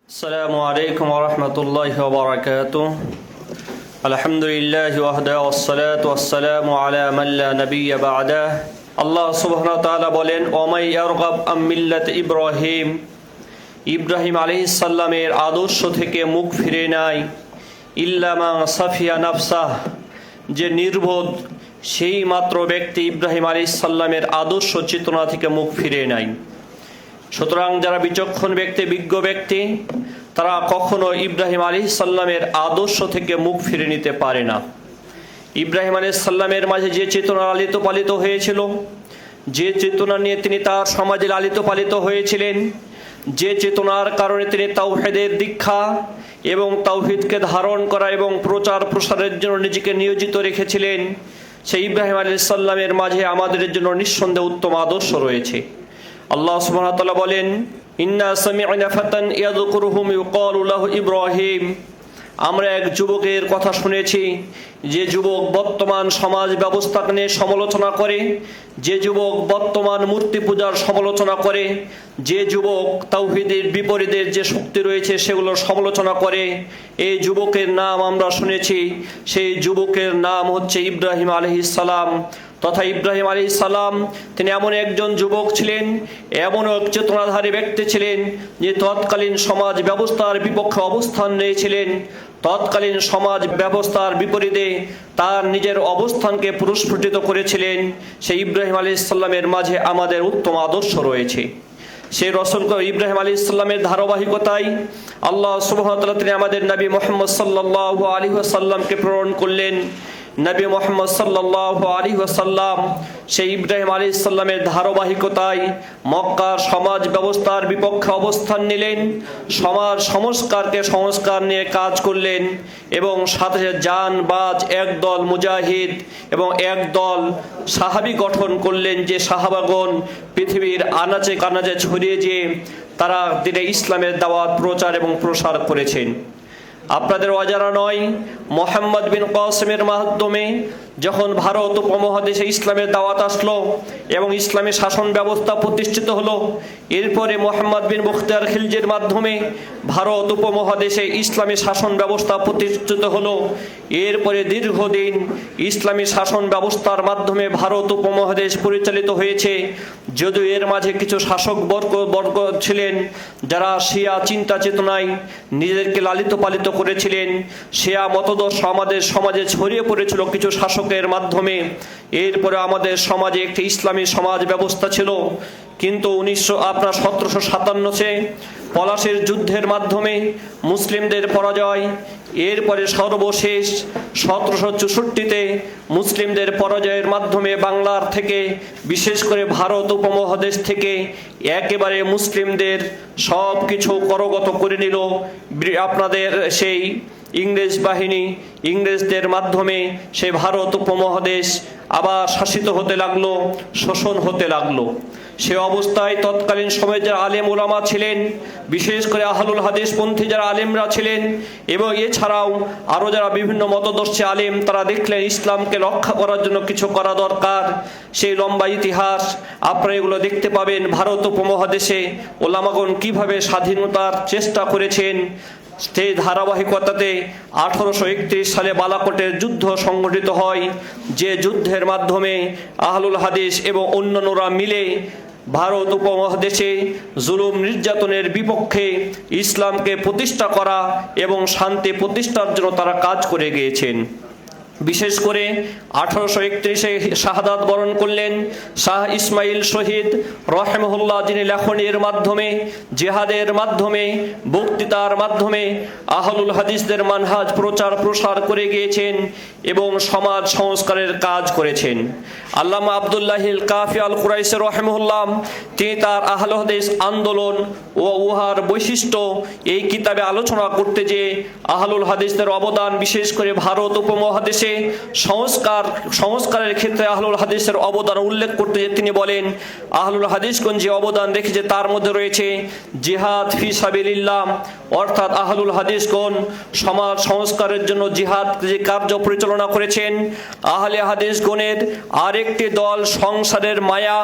আসসালামু আলাইকুম ওয়া রাহমাতুল্লাহি ওয়া বারাকাতুহু আলহামদুলিল্লাহি ওয়াহদা ওয়াসসালাতু ওয়াসসালামু আলা মান লা নাবিয়্যা বা'দা। আল্লাহ সুবহানাহু ওয়া তাআলা বলেন, ওয়া মান ইয়ারগাব আন মিল্লাতি ইব্রাহিম, ইব্রাহিম আলাইহিস সালামের আদর্শ থেকে মুখ ফিরে নাই, ইল্লা মা সাফিয়া নাফসাহ, যে নির্বোধ সেই মাত্র ব্যক্তি ইব্রাহিম আলাইহিস সালামের আদর্শ চেতনা থেকে মুখ ফিরে নাই। সুতরাং যারা বিচক্ষণ ব্যক্তি, বিজ্ঞ ব্যক্তি, তারা কখনো ইব্রাহিম আলাইহিস সালামের আদর্শ থেকে মুখ ফিরে নিতে পারে না। ইব্রাহিম আলাইহিস সালামের মাঝে যে চেতনা লালিত পালিত হয়েছিল, যে চেতনা নিয়ে তিনি তার সমাজে লালিত পালিত হয়েছিলেন, যে চেতনার কারণে তিনি তাওহীদের দীক্ষা এবং তাওহীদকে ধারণ করা এবং প্রচার প্রসারের জন্য নিজেকে নিয়োজিত রেখেছিলেন, সেই ইব্রাহিম আলাইহিস সালামের মাঝে আমাদের জন্য নিঃসন্দেহে উত্তম আদর্শ রয়েছে। আল্লাহ সুবহানাহু ওয়া তাআলা বলেন, ইন্না সামি'না ফাতান ইয়াযকুরুহুম ইউকালু লাহু ইব্রাহিম, আমরা এক যুবকের কথা শুনেছি, যে যুবক বর্তমান সমাজ ব্যবস্থাকে নিয়ে সমালোচনা করে, যে যুবক বর্তমান মূর্তি পূজার সমালোচনা করে, যে যুবক তাওহীদের বিপরীতের যে শক্তি রয়েছে সেগুলোর সমালোচনা করে, এই যুবকের নাম আমরা শুনেছি। সেই যুবকের নাম হচ্ছে ইব্রাহিম আলাইহিস সালাম। তথা ইব্রাহিম আলাইহিস সালাম তিনি এমন একজন যুবক ছিলেন, এমন এক চেতনাধারী ব্যক্তি ছিলেন, যে তৎকালীন সমাজ ব্যবস্থার বিপক্ষে অবস্থান নিয়েছিলেন, তৎকালীন সমাজ ব্যবস্থার বিপরীতে তার নিজের অবস্থানকে প্রস্ফুটিত করেছিলেন। সেই ইব্রাহিম আলাইহিস সালামের মাঝে আমাদের উত্তম আদর্শ রয়েছে। সেই রাসূল ইব্রাহিম আলাইহিস সালামের ধারাবাহিকতায় আল্লাহ সুবহানাহু ওয়া তাআলা তিনি আমাদের নবী মুহাম্মদ সাল্লাল্লাহু আলাইহি ওয়াসাল্লামকে প্রেরণ করলেন। নবী মুহাম্মদ সাল্লাল্লাহু আলাইহি ওয়াসাল্লাম সেই ইব্রাহিম আলাইহিস সালামের ধারাবাহিকতায় মক্কার সমাজ ব্যবস্থার বিপক্ষে অবস্থান নিলেন, সমাজ সংস্কারকে সংস্কার নিয়ে কাজ করলেন, এবং সাথে জানবাজ একদল মুজাহিদ এবং একদল সাহাবী গঠন করলেন, যে সাহাবাগণ পৃথিবীর আনাচে কানাচে ছড়িয়ে যেয়ে তারা দিনে ইসলামের দাওয়াত প্রচার এবং প্রসার করেছেন। আপনাদের অজানা নয়, মুহাম্মদ বিন কাসিমের মাধ্যমে যখন ভারত উপমহাদেশে ইসলামের দাওয়াত আসলো এবং ইসলামী শাসন ব্যবস্থা প্রতিষ্ঠিত হলো, এরপরে মুহাম্মদ বিন বখতিয়ার খিলজির মাধ্যমে ভারত উপমহাদেশে ইসলামী শাসন ব্যবস্থা প্রতিষ্ঠিত হলো। এরপরে দীর্ঘদিন ইসলামী শাসন ব্যবস্থার মাধ্যমে ভারত উপমহাদেশ পরিচালিত হয়েছে, যদিও এর মাঝে কিছু শাসক বর্গ ছিলেন যারা শিয়া চিন্তা চেতনায় নিজেদেরকে লালিত পালিত করেছিলেন। শিয়া মতদর্শ আমাদের সমাজে ছড়িয়ে পড়েছিল কিছু শাসকের মাধ্যমে। এরপরে আমাদের সমাজে একটি ইসলামী সমাজ ব্যবস্থা ছিল, কিন্তু 1757 পলাশির যুদ্ধের মাধ্যমে মুসলিমদের পরাজয়, এরপরে সর্বশেষ 1764 মুসলিমদের পরাজয়ের মাধ্যমে বাংলার থেকে, বিশেষ করে ভারত উপমহাদেশ থেকে একেবারে মুসলিমদের সব কিছু করগত করে নিল আপনাদের সেই ইংরেজ বাহিনী। ইংরেজদের মাধ্যমে সেই ভারত উপমহাদেশ আবার শাসিত হতে লাগলো, শোষণ হতে লাগলো। সে অবস্থায় তৎকালীন সময়ে যারা আলেম ওলামা ছিলেন, বিশেষ করে আহলুল হাদিস পন্থী যারা আলেমরা ছিলেন, এবং এছাড়াও আরও যারা বিভিন্ন মতদর্শী আলেম, তারা দেখলেন ইসলামকে রক্ষা করার জন্য কিছু করা দরকার। সেই লম্বা ইতিহাস আপনারা এগুলো দেখতে পাবেন। ভারত উপমহাদেশে ওলামাগণ কিভাবে স্বাধীনতার চেষ্টা করেছেন, সেই ধারাবাহিকতাতে 1831 সালে বালাকোটের যুদ্ধ সংগঠিত হয়, যে যুদ্ধের মাধ্যমে আহলুল হাদিস এবং অন্যান্যরা মিলে ভারত উপমহাদেশে জুলুম নির্যাতনের বিপক্ষে ইসলামকে প্রতিষ্ঠা করা এবং শান্তি প্রতিষ্ঠার জন্য তারা কাজ করে গিয়েছেন। বিশেষ করে 1831 শাহাদাত বরণ করলেন শাহ ইসমাইল শহীদ রহমাহুল্লাহ, যিনি লেখনের মাধ্যমে, জিহাদের মাধ্যমে, বক্তৃতার মাধ্যমে আহলুল হাদিসদের মানহাজ প্রচার প্রসার করে গিয়েছেন এবং সমাজ সংস্কারের কাজ করেছেন। আল্লামা আব্দুল্লাহিল কাফি আল কুরাইশি রহমাহুল্লাহ তিনি তার আহলে হাদিস আন্দোলন ও উহার বৈশিষ্ট্য এই কিতাবে আলোচনা করতে যে আহলুল হাদিসদের অবদান, বিশেষ করে ভারত উপমহাদেশে সমাজে সংস্কারের ক্ষেত্রে আহলুল হাদিসের অবদান উল্লেখ করতে গিয়ে তিনি বলেন, আহলুল হাদিসগণ যে অবদান রেখেছে তার মধ্যে রয়েছে জিহাদ ফি সাবিলিল্লাহ, অর্থাৎ আহলুল হাদিসগণ সমাজ সংস্কারের জন্য জিহাদ যে কার্য পরিচালনা করেছেন। আহলে হাদিসগণের আরেকটি দল সংসারের মায়া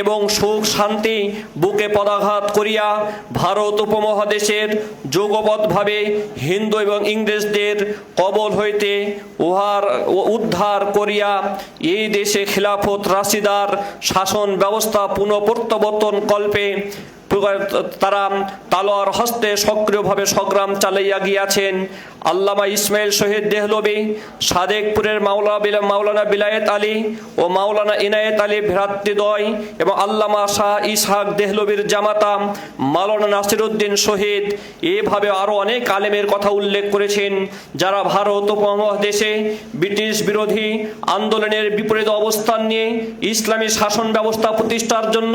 এবং সুখ শান্তি বুকে পদাঘাত করিয়া ভারত উপমহাদেশের যুগপৎভাবে হিন্দু এবং ইংরেজদের কবল হইতে উদ্ধার করিয়া এই দেশে খিলাফত রাশিদার শাসন ব্যবস্থা পুনঃপ্রত্যাবর্তন কল্পে তারা তালোয়ার হস্তে সক্রিয়ভাবে সংগ্রাম চালাইয়া গিয়াছেন। আল্লামা ইসমাইল শহীদ দেহলভী, সাদেকপুরের মাওলানা বিলায়েত আলী ও মাওলানা ইনায়েত আলী ভ্রাতৃদ্বয় এবং আল্লামা শাহ ইসহাক দেহলভীর জামাতা মাওলানা নাসিরউদ্দিন শহীদ, এভাবে আরও অনেক আলেমের কথা উল্লেখ করেছেন, যারা ভারত উপমহাদেশে ব্রিটিশ বিরোধী আন্দোলনের বিপরীত অবস্থান নিয়ে ইসলামী শাসন ব্যবস্থা প্রতিষ্ঠার জন্য,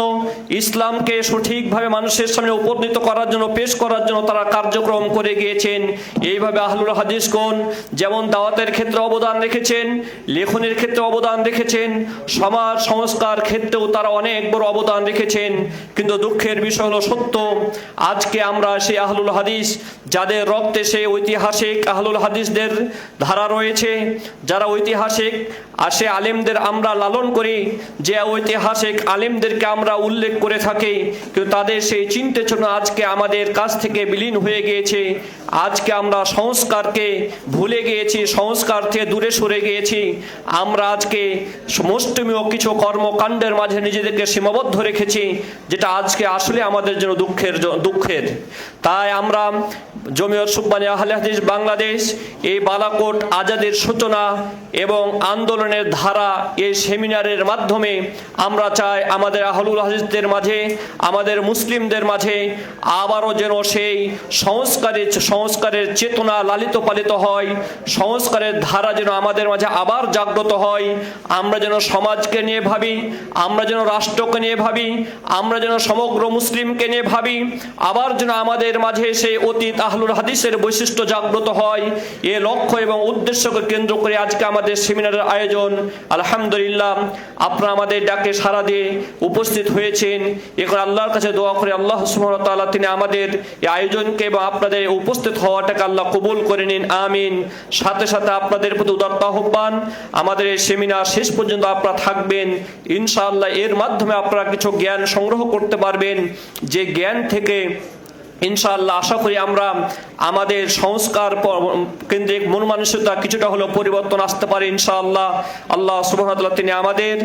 ইসলামকে সঠিকভাবে মানুষের সামনে উপনীত করার জন্য, পেশ করার জন্য তারা কার্যক্রম করে গিয়েছেন। এইভাবে আহলুল হাদিসগণ যেমন দাওয়াতের ক্ষেত্রে অবদান রেখেছেন, লেখনের ক্ষেত্রে অবদান রেখেছেন, সমাজ সংস্কার ক্ষেত্রেও তারা অনেক বড় অবদান রেখেছেন। কিন্তু দুঃখের বিষয় হলো সত্য, আজকে আমরা সেই আহলুল হাদিস যাদের রক্তে সেই ঐতিহাসিক আহলুল হাদিসদের ধারা রয়েছে, যারা ঐতিহাসিক সে আলেমদের আমরা লালন করি, যে ঐতিহাসিক আলেমদেরকে আমরা উল্লেখ করে থাকি, কিন্তু তাদের সেই চিন্তা জন্য আজকে আমাদের কাছ থেকে বিলীন হয়ে গিয়েছে। আজকে আমরা সংস্কারকে ভুলে গিয়েছি, সংস্কার থেকে দূরে সরে গিয়েছি। আমরা আজকে মুষ্টিমেয় কিছু কর্মকাণ্ডের মাঝে নিজেদেরকে সীমাবদ্ধ রেখেছি, যেটা আজকে আসলে আমাদের জন্য দুঃখের। তাই আমরা জমিয়ত সুবহানী আহলে হাদিস বাংলাদেশ এই বালাকোট আজাদের সূচনা এবং আন্দোলনের ধারা এই সেমিনারের মাধ্যমে আমরা চাই আমাদের আহলুল হাদিসদের মাঝে, আমাদের মুসলিমদের মাঝে আবারও যেন সেই সংস্কারের চেতনা লালিত পালিত হয়, সংস্কারের ধারা যেন আমাদের মাঝে আবার জাগ্রত হয়। আমরা যেন সমাজকে নিয়ে ভাবি, আমরা যেন রাষ্ট্রকে নিয়ে ভাবি, আমরা যেন সমগ্র মুসলিমকে নিয়ে ভাবি, আবার যেন আমাদের মাঝে সেই অতীত আহলুল হাদিসের বৈশিষ্ট্য জাগ্রত হয়। এ লক্ষ্য এবং উদ্দেশ্যকে কেন্দ্র করে আজকে আমাদের সেমিনারের আয়োজন। আলহামদুলিল্লাহ, আপনারা আমাদের ডাকে সাড়া দিয়ে উপস্থিত হয়েছেন। এখন আল্লাহর কাছে দোয়া করে আল্লাহ সুবহানাহু ওয়া তাআলা তিনি আমাদের এই আয়োজনকে এবং আপনাদের উপস্থিত হওয়াটাকে আল্লাহ কবুল করে নিন, আমিন। সাথে সাথে আপনাদের প্রতি উদাত্ত আহ্বান, আমাদের এই সেমিনার শেষ পর্যন্ত আপনারা থাকবেন ইনশাআল্লাহ। এর মাধ্যমে আপনারা কিছু জ্ঞান সংগ্রহ করতে পারবেন, যে জ্ঞান থেকে ইনশাআল্লাহ আশা করি আমরা আমাদের সংস্কার কেন্দ্রিক মন মানসিকতা কিছুটা হলেও পরিবর্তন আসতে পারে ইনশাআল্লাহ। আল্লাহ সুবহানাহু ওয়া তাআলা তিনি আমাদের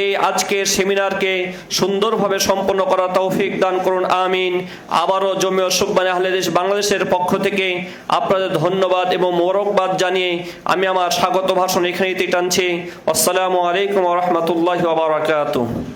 এই আজকের সেমিনারকে সুন্দরভাবে সম্পন্ন করার তৌফিক দান করুন, আমিন। আবারও জমিয়ত সুবহানী আহলে হাদিস বাংলাদেশের পক্ষ থেকে আপনাদের ধন্যবাদ এবং মোবারকবাদ জানিয়ে আমি আমার স্বাগত ভাষণ এখানেই টানছি। আসসালামু আলাইকুম ওয়া রাহমাতুল্লাহি ওয়া বারাকাতুহু।